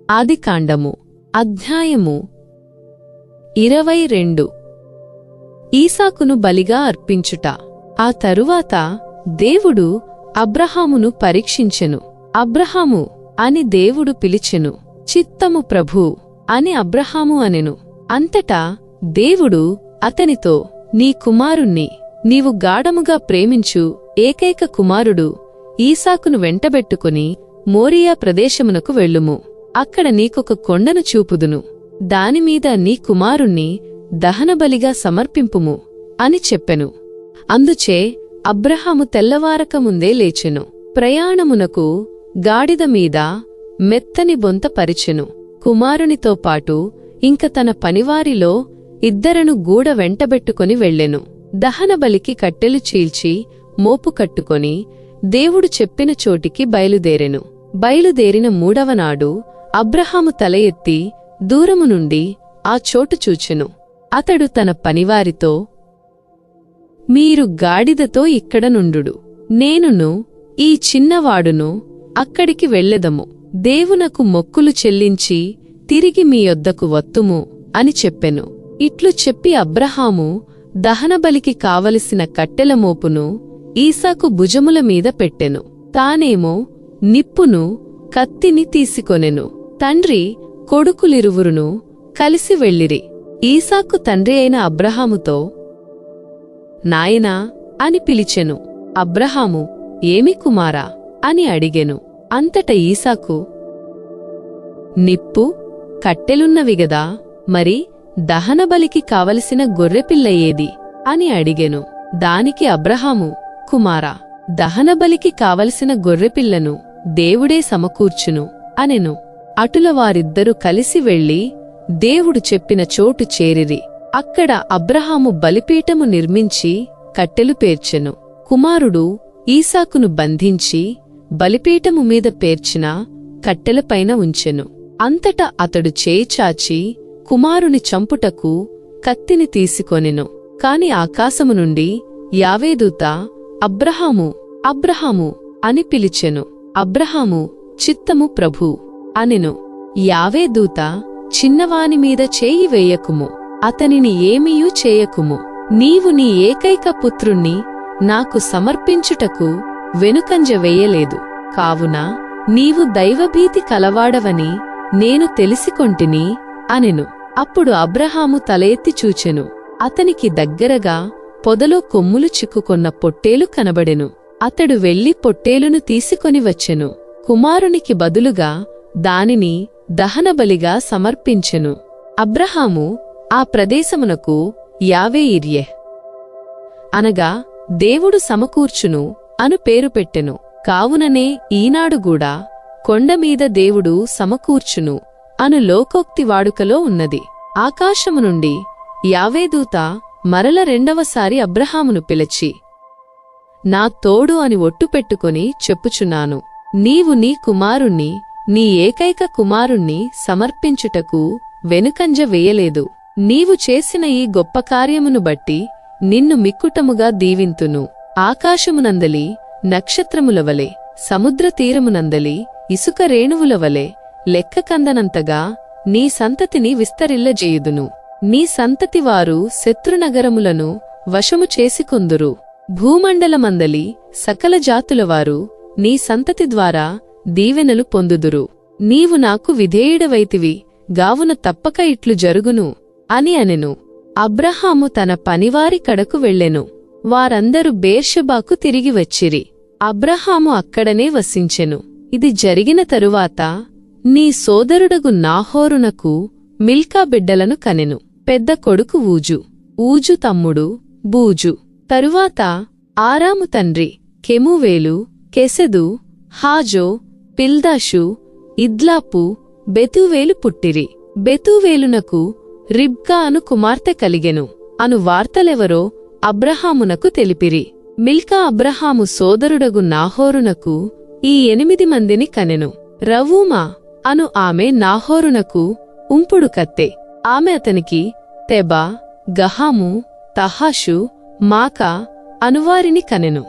ఆదికాండము అధ్యాయము 22. ఈసాకును బలిగా అర్పించుట. ఆ తరువాత దేవుడు అబ్రహామును పరీక్షించెను. అబ్రహాము అని దేవుడు పిలిచెను. చిత్తము ప్రభూ అని అబ్రహాము అనెను. అంతటా దేవుడు అతనితో, నీ కుమారుణ్ణి, నీవు గాఢముగా ప్రేమించు ఏకైక కుమారుడు ఈసాకును వెంటబెట్టుకుని మోరియా ప్రదేశమునకు వెళ్ళుము. అక్కడ నీకొక కొండను చూపుదును. దానిమీద నీ కుమారుణ్ణి దహనబలిగా సమర్పింపుము అని చెప్పెను. అందుచే అబ్రహాము తెల్లవారకముందే లేచెను. ప్రయాణమునకు గాడిద మీద మెత్తని బొంత పరిచెను. కుమారునితో పాటు ఇంక తన పనివారిలో ఇద్దరను గూడ వెంటబెట్టుకొని వెళ్ళెను. దహనబలికి కట్టెలు చీల్చి మోపు కట్టుకొని దేవుడు చెప్పిన చోటికి బయలుదేరెను. బయలుదేరిన మూడవనాడు అబ్రహాము తల ఎత్తి దూరము నుండి ఆ చోటు చూచెను. అతడు తన పనివారితో, మీరు గాడిదతో ఇక్కడ నుండుడు, నేనును ఈ చిన్నవాడును అక్కడికి వెళ్ళెదము. దేవునకు మొక్కులు చెల్లించి తిరిగి మీ యొద్దకు వత్తుము అని చెప్పెను. ఇట్లు చెప్పి అబ్రహాము దహనబలికి కావలసిన కట్టెల మోపును ఈసాకు భుజముల మీద పెట్టెను. తానేమో నిప్పును కత్తిని తీసుకొనెను. తండ్రి కొడుకులిరువురును కలిసి వెళ్ళిరి. ఈసాకు తండ్రి అయిన అబ్రహాముతో, నాయనా అని పిలిచెను. అబ్రహాము, ఏమి కుమారా అని అడిగెను. అంతట ఈసాకు, నిప్పు కట్టెలున్నవిగదా, మరి దహనబలికి కావలసిన గొర్రెపిల్ల ఏది అని అడిగెను. దానికి అబ్రహాము, కుమారా, దహనబలికి కావలసిన గొర్రెపిల్లను దేవుడే సమకూర్చును అనెను. అటుల వారిద్దరూ కలిసి వెళ్లి దేవుడు చెప్పిన చోటు చేరిరి. అక్కడ అబ్రహాము బలిపీఠము నిర్మించి కట్టెలు పేర్చెను. కుమారుడు ఈసాకును బంధించి బలిపీఠము మీద పేర్చిన కట్టెలపైన ఉంచెను. అంతటా అతడు చేయిచాచి కుమారుని చంపుటకు కత్తిని తీసుకొనెను. కాని ఆకాశము నుండి యావే దూత అబ్రహాము, అబ్రహాము అని పిలిచెను. అబ్రహాము, చిత్తము ప్రభూ అనెను. యావే దూత, చిన్నవానిమీద చేయి వేయకుము, అతనిని ఏమీయూ చేయకుము. నీవు నీ ఏకైక పుత్రుణ్ణి నాకు సమర్పించుటకు వెనుకంజ వేయలేదు. కావున నీవు దైవభీతి కలవాడవని నేను తెలిసికొంటిని అనెను. అప్పుడు అబ్రహాము తల ఎత్తి చూచెను. అతనికి దగ్గరగా పొదలో కొమ్ములు చిక్కుకొన్న పొట్టేలు కనబడెను. అతడు వెళ్లి పొట్టేలును తీసుకొని వచ్చెను. కుమారునికి బదులుగా దానిని దహనబలిగా సమర్పించెను. అబ్రహాము ఆ ప్రదేశమునకు యావే ఇర్యెహ్ అనగా దేవుడు సమకూర్చును అను పేరు పెట్టెను. కావుననే ఈనాడుగూడా కొండమీద దేవుడు సమకూర్చును అను లోకోక్తి వాడుకలో ఉన్నది. ఆకాశము నుండి యావేదూత మరల రెండవసారి అబ్రహామును పిలిచి, నా తోడు అని ఒట్టు పెట్టుకొని చెప్పుచున్నాను, నీవు నీ కుమారుణ్ణి, నీ ఏకైక కుమారుణ్ణి సమర్పించుటకు వెనుకంజ వేయలేదు. నీవు చేసిన ఈ గొప్ప కార్యమును బట్టి నిన్ను మిక్కుటముగా దీవింతును. ఆకాశమునందలి నక్షత్రములవలె, సముద్ర తీరమునందలి ఇసుక రేణువులవలె లెక్కకందనంతగా నీ సంతతిని విస్తరిల్లజేయుదును. నీ సంతతివారు శత్రునగరములను వశము చేసుకొందురు. భూమండలమందలి సకల జాతులవారు నీ సంతతి ద్వారా దీవెనలు పొందుదురు. నీవు నాకు విధేయుడవైతివి, గావున తప్పక ఇట్లు జరుగును అని అనెను. అబ్రహాము తన పనివారి కడకు వెళ్ళెను. వారందరూ బేర్షెబాకు తిరిగి వచ్చిరి. అబ్రహాము అక్కడనే వసించెను. ఇది జరిగిన తరువాత నీ సోదరుడగు నాహోరునకు మిల్కా బిడ్డలను కనెను. పెద్ద కొడుకు ఊజు, ఊజు తమ్ముడు బూజు. తరువాత ఆరాము తండ్రి కెమూవేలు, కెసెదు, హాజో, పిల్దాషు, ఇద్లాపు, బెతూవేలు పుట్టిరి. బెతూవేలునకు రిబ్కా అను కుమార్తె కలిగెను అను వార్తలెవరో అబ్రహామునకు తెలిపిరి. మిల్కా అబ్రహాము సోదరుడగు నాహోరునకు ఈ 8 మందిని కనెను. రవూమా అను ఆమె నాహోరునకు ఉంపుడు కత్తె. ఆమె అతనికి తెబా, గహాము, తహాషు, మాకా అనువారిని కనెను.